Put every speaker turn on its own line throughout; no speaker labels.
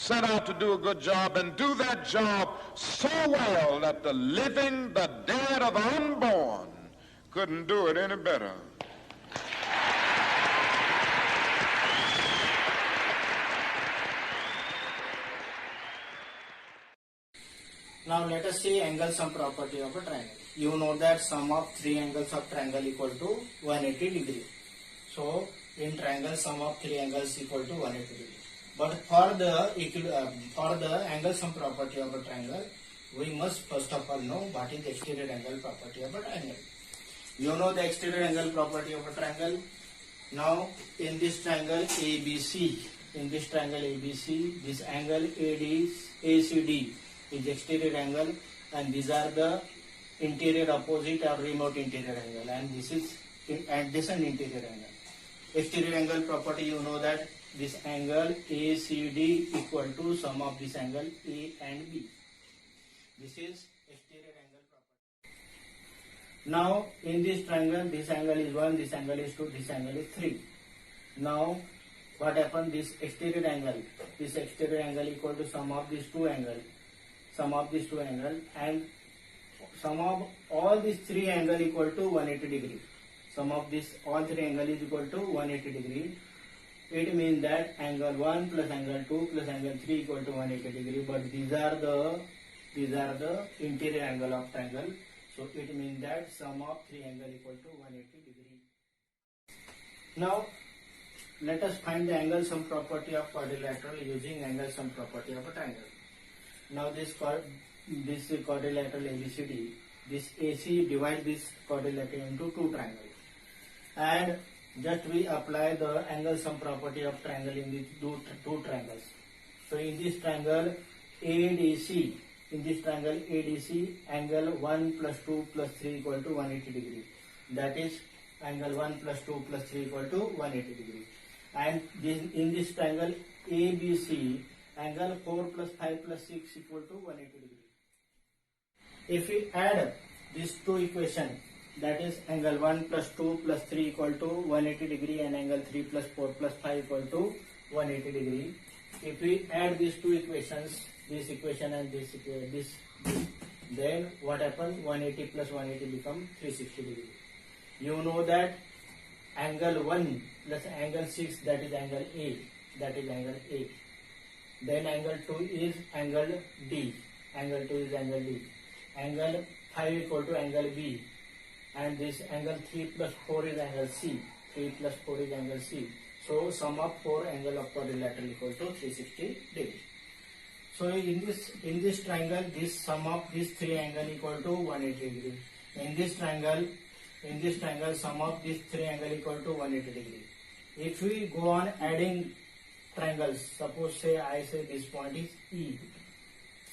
set out to do a good job and do that job so well that the living, the dead, or the unborn couldn't do it any better.
Now let us see angle sum property of a triangle. You know that sum of three angles of triangle equal to 180 degree. So in triangle sum of three angles equal to 180 degree. But for the angle sum property of a triangle, we must first of all know what is the exterior angle property of a triangle. You know the exterior angle property of a triangle. Now in this triangle ABC, this angle ACD is exterior angle, and these are the interior opposite or remote interior angle, and this is adjacent interior angle. Exterior angle property, you know that this angle ACD equal to sum of this angle A and B. This is exterior angle property. Now in this triangle, this angle is 1, this angle is 2, this angle is 3. Now what happened? This exterior angle equal to sum of these two angles, and sum of all these three angles equal to 180 degree. Sum of this all three angles is equal to 180 degree. It means that angle 1 plus angle 2 plus angle 3 equal to 180 degree. But these are the interior angle of triangle. So it means that sum of three angles equal to 180 degree. Now let us find the angle sum property of quadrilateral using angle sum property of a triangle. Now this quadrilateral ABCD, this AC divide this quadrilateral into two triangles, and just we apply the angle sum property of triangle in these two triangles. So in this triangle ADC, angle 1 plus 2 plus 3 equal to 180 degree. That is angle 1 plus 2 plus 3 equal to 180 degree. And in this triangle ABC, angle 4 plus 5 plus 6 equal to 180 degree. If we add these two equations, that is angle 1 plus 2 plus 3 equal to 180 degree and angle 3 plus 4 plus 5 equal to 180 degree. If we add these two equations, this equation and this, then what happens? 180 plus 180 become 360 degree. You know that angle 1 plus angle 6, that is angle A. Then angle 2 is angle D. Angle 5 equal to angle B. And this angle 3 plus 4 is angle C. So sum of 4 angle of quadrilateral equal to 360 degree. So in this triangle, this sum of these three angle equal to 180 degree. In this triangle, sum of these three angle equal to 180 degree. If we go on adding triangles, suppose I say this point is E.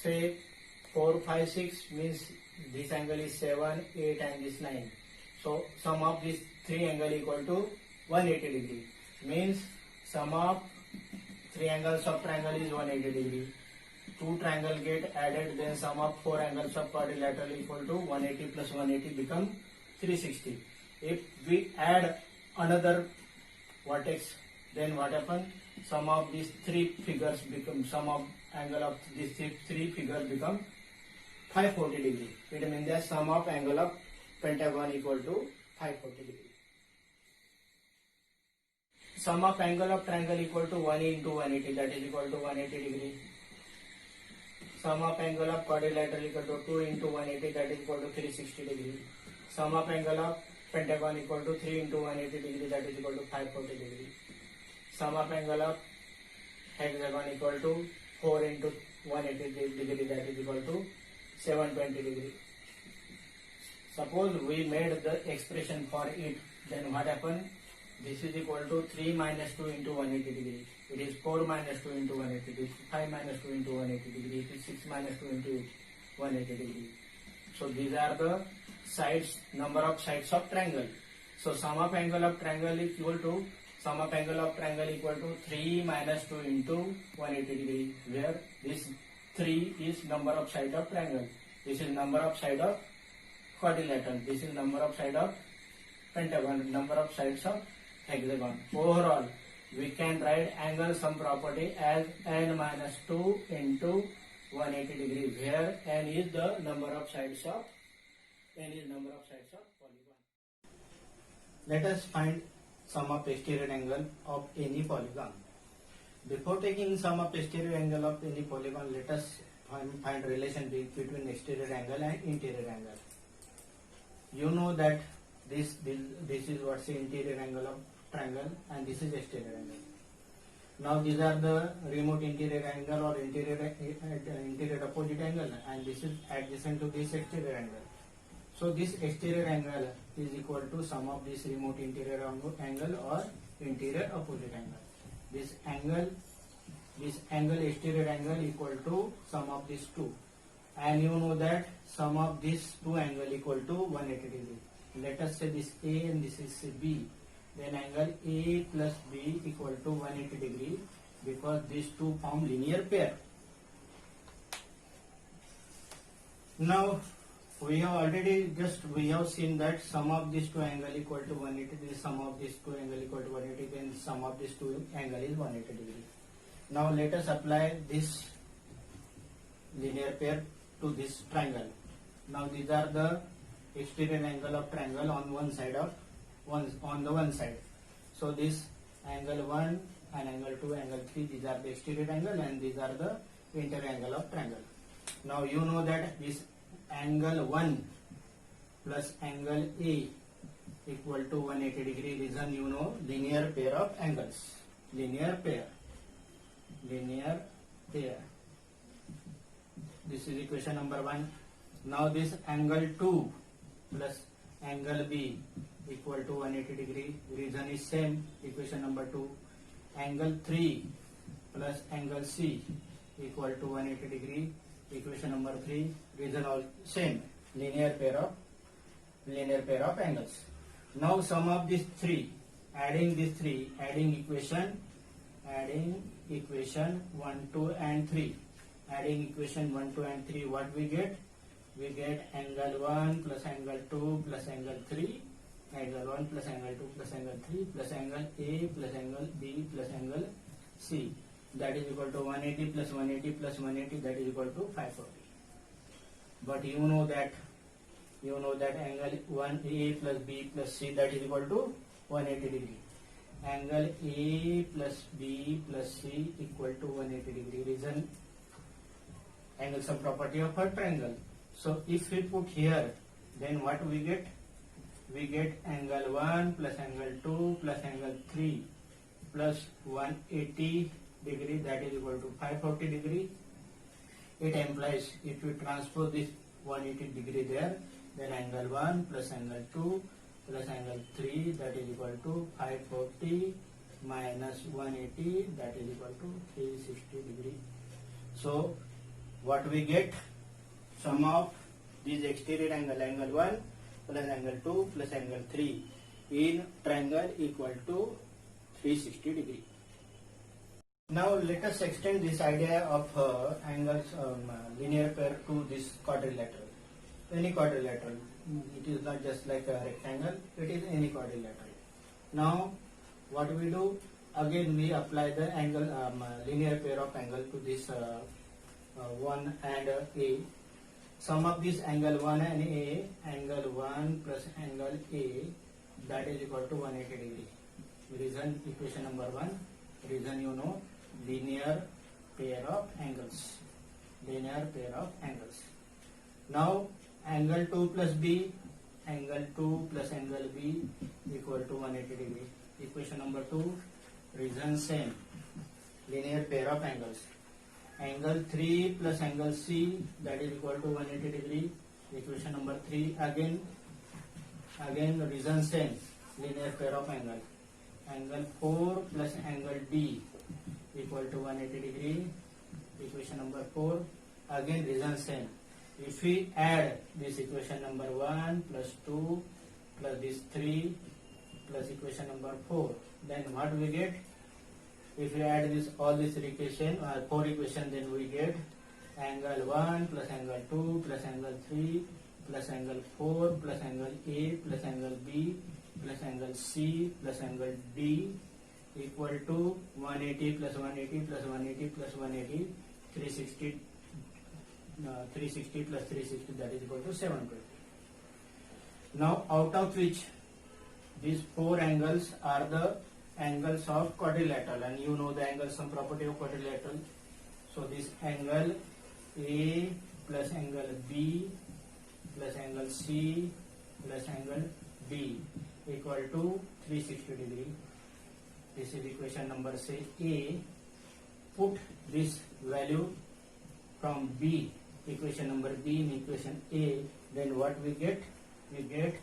Say 4, 5, 6 means this angle is 7, 8 and this 9. So sum of these three angle equal to 180 degree. Means sum of three angles of triangle is 180 degree. Two triangle get added, then sum of four angles of quadrilateral equal to 180 plus 180 become 360. If we add another vertex, then what happens? Sum of these three figures become, sum of angle of these three figures become 540 degree. It means that sum of angle of pentagon equal to 540 degree. Sum of angle of triangle equal to 1 into 180, that is equal to 180 degree. Sum of angle of quadrilateral equal to 2 into 180, that is equal to 360 degree. Sum of angle of pentagon equal to 3 into 180 degree, that is equal to 540 degree. Sum of angle of hexagon equal to 4 into 180 degree, that is equal to 720 degree. Suppose we made the expression for it, then what happened? This is equal to 3 minus 2 into 180 degree. It is 4 minus 2 into 180 degree, 5 minus 2 into 180 degree, it is 6 minus 2 into 180 degree. So these are the sides, number of sides of triangle. So sum of angle of triangle is equal to, sum of angle of triangle equal to 3 minus 2 into 180 degree, where this 3 is number of side of triangle. This is number of side of quadrilateral. This is number of side of pentagon, number of sides of hexagon. Overall, we can write angle sum property as n minus 2 into 180 degree, where n is the number of sides of polygon. Let us find sum of exterior angle of any polygon. Before taking sum of exterior angle of any polygon, let us find relation between exterior angle and interior angle. You know that this is what's the interior angle of triangle and this is exterior angle. Now these are the remote interior angle or interior opposite angle, and this is adjacent to this exterior angle. So this exterior angle is equal to sum of this remote interior angle or interior opposite angle. This angle exterior angle equal to sum of these two, and you know that sum of these two angle equal to 180 degree. Let us say this A and this is B. Then angle A plus B equal to 180 degree, because these two form linear pair. Now we have seen that sum of these two angle equal to 180 degree, sum of these two angle equal to 180, then sum of these two angle is 180 degree. Now let us apply this linear pair to this triangle. Now these are the exterior angle of triangle on one side. So this angle 1 and angle 2, angle 3, these are the exterior angle and these are the interior angle of triangle. Now you know that this angle 1 plus angle A equal to 180 degree. Reason you know, linear pair of angles. Linear pair. This is equation number 1. Now this angle 2 plus angle B equal to 180 degree. Reason is same, equation number 2. Angle 3 plus angle C equal to 180 degree. Equation number 3. Reason all same, linear pair of angles. Now sum of these three, adding equation 1, 2 and 3. Adding equation 1, 2 and 3, what we get? We get angle 1 plus angle 2 plus angle 3, angle 1 plus angle 2 plus angle 3 plus angle A plus angle B plus angle C. That is equal to 180 plus 180 plus 180, that is equal to 540. But you know that angle 1A plus B plus C, that is equal to 180 degree. Angle A plus B plus C equal to 180 degree. Reason, angle sum property of a triangle. So if we put here, then what we get? We get angle 1 plus angle 2 plus angle 3 plus 180 degree, that is equal to 540 degree. It implies if you transpose this 180 degree there, then angle 1 plus angle 2 plus angle 3, that is equal to 540 minus 180, that is equal to 360 degree. So what we get? Sum of this exterior angle, angle 1 plus angle 2 plus angle 3 in triangle equal to 360 degree. Now let us extend this idea of angles linear pair to this quadrilateral. Any quadrilateral. It is not just like a rectangle, it is any quadrilateral. Now what we do? Again we apply the angle linear pair of angle to this 1 and A. Sum of this angle 1 and A, angle 1 plus angle A, that is equal to 180 degree. Reason, equation number 1. Reason you know, linear pair of angles. Now angle 2 plus B, angle 2 plus angle B equal to 180 degree. Equation number 2. Reason same, linear pair of angles. Angle 3 plus angle C, that is equal to 180 degree. Equation number 3. Again reason same, linear pair of angle. Angle 4 plus angle D equal to 180 degree. Equation number 4. Again reason same. If we add this equation number 1 plus 2 plus this 3 plus equation number 4, then what we get? If we add all this equation, 4 equation, then we get angle 1 plus angle 2 plus angle 3 plus angle 4 plus angle A plus angle B plus angle C plus angle D equal to 180 plus 180 plus 180 plus 180, 360, 360 plus 360, that is equal to 720. Now out of which these four angles are the angles of quadrilateral, and you know the angle sum property of quadrilateral. So this angle A plus angle B plus angle C plus angle B equal to 360 degree. This is equation number say A. Put this value from B, equation number B in equation A, then what we get? We get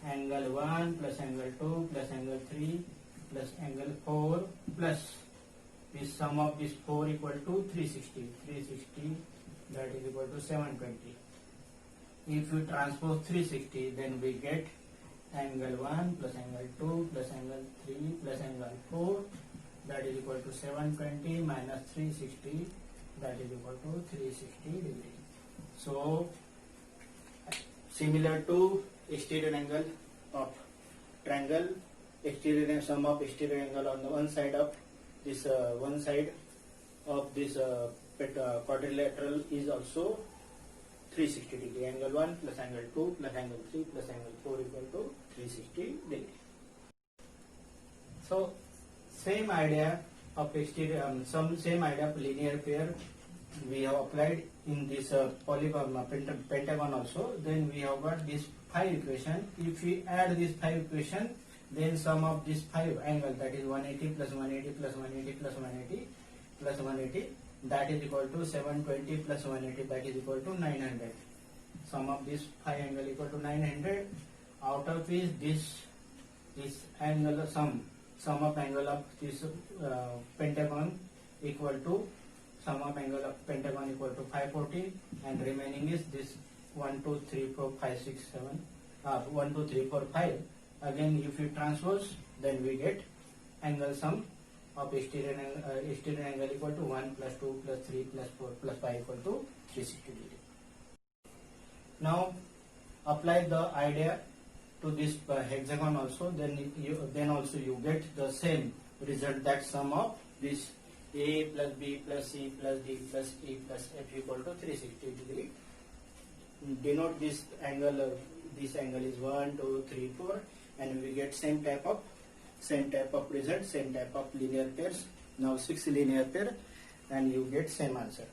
angle 1 plus angle 2 plus angle 3 plus angle 4 plus this sum of this 4 equal to 360. 360, that is equal to 720. If you transpose 360, then we get angle 1 plus angle 2 plus angle 3 plus angle 4, that is equal to 720 minus 360, that is equal to 360 degree. So similar to exterior angle of triangle, exterior and sum of exterior angle on the one side of this quadrilateral is also 360 degree. Angle 1 plus angle 2 plus angle 3 plus angle 4 equal to 360 degree. So same idea of exterior, same idea of linear pair we have applied in this polygon pentagon also. Then we have got this 5 equation. If we add this 5 equation, then sum of this 5 angle, that is 180 plus 180 plus 180 plus 180 plus 180, that is equal to 720 plus 180, that is equal to 900. Sum of this 5 angle equal to 900. Out of which this angle sum of angle of this pentagon equal to sum of angle of pentagon equal to 540, and remaining is this 1 2 3 4 5 6 7 1 2 3 4 5. Again if you transpose, then we get angle sum of exterior angle equal to 1 plus 2 plus 3 plus 4 plus 5 equal to 360 degree. Now apply the idea to this hexagon also, then also you get the same result, that sum of this A plus B plus C plus D plus E plus F equal to 360 degree. Denote this angle is 1 2 3 4, and we get same type of result, same type of linear pairs. Now 6 linear pair, and you get same answer.